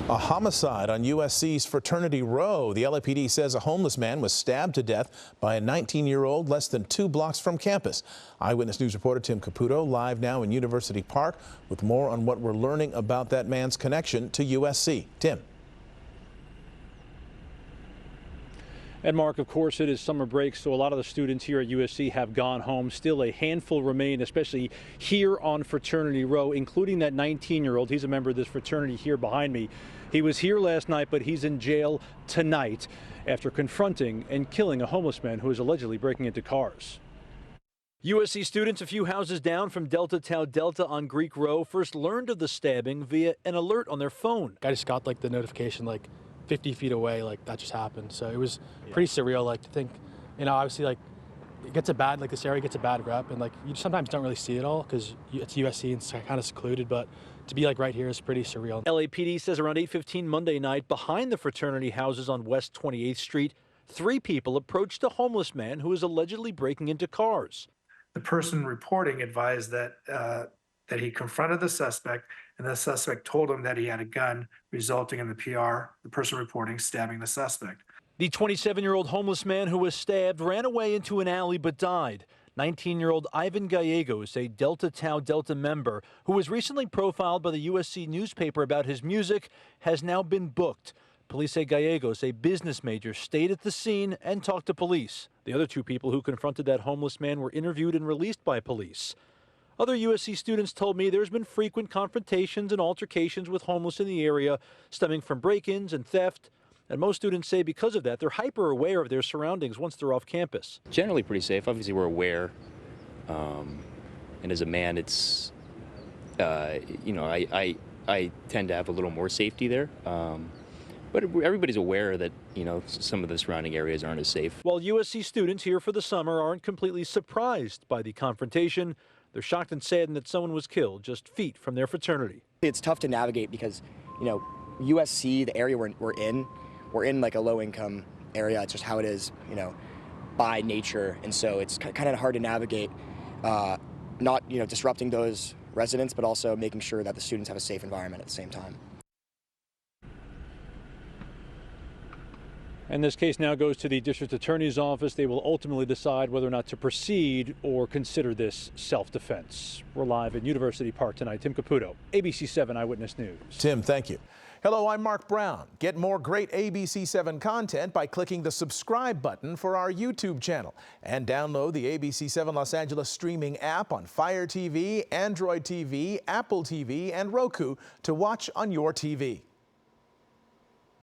A homicide on USC's Fraternity Row. The LAPD says a homeless man was stabbed to death by a 19-year-old less than 2 blocks from campus. Eyewitness News reporter Tim Caputo live now in University Park with more on what we're learning about that man's connection to USC. Tim. And Mark, of course, it is summer break, so a lot of the students here at USC have gone home. Still a handful remain, especially here on Fraternity Row, including that 19-year-old. He's a member of this fraternity here behind me. He was here last night, but he's in jail tonight after confronting and killing a homeless man who is allegedly breaking into cars. USC students a few houses down from Delta Tau Delta on Greek Row first learned of the stabbing via an alert on their phone. I just got the notification 50 feet away, that just happened. So it was pretty surreal, to think, obviously, it gets this area gets a bad rep, and you sometimes don't really see it all because it's USC and it's kind of secluded, but to be right here is pretty surreal. LAPD says around 8:15 Monday night, behind the fraternity houses on West 28th Street, 3 people approached a homeless man who is allegedly breaking into cars. The person reporting advised that that he confronted the suspect, and the suspect told him that he had a gun, resulting in the person reporting, stabbing the suspect. The 27-year-old homeless man who was stabbed ran away into an alley but died. 19-year-old Ivan Gallegos, a Delta Tau Delta member who was recently profiled by the USC newspaper about his music, has now been booked. Police say Gallegos, a business major, stayed at the scene and talked to police. The other 2 people who confronted that homeless man were interviewed and released by police. Other USC students told me there's been frequent confrontations and altercations with homeless in the area, stemming from break-ins and theft. And most students say because of that, they're hyper aware of their surroundings once they're off campus. Generally pretty safe. Obviously, we're aware. And as a man, it's, I tend to have a little more safety there. But everybody's aware that, some of the surrounding areas aren't as safe. While USC students here for the summer aren't completely surprised by the confrontation, they're shocked and saddened that someone was killed just feet from their fraternity. It's tough to navigate because, USC, the area we're in a low-income area. It's just how it is, by nature. And so it's kind of hard to navigate, not, disrupting those residents, but also making sure that the students have a safe environment at the same time. And this case now goes to the district attorney's office. They will ultimately decide whether or not to proceed or consider this self-defense. We're live in University Park tonight. Tim Caputo, ABC 7 Eyewitness News. Tim, thank you. Hello, I'm Mark Brown. Get more great ABC 7 content by clicking the subscribe button for our YouTube channel. And download the ABC 7 Los Angeles streaming app on Fire TV, Android TV, Apple TV, and Roku to watch on your TV.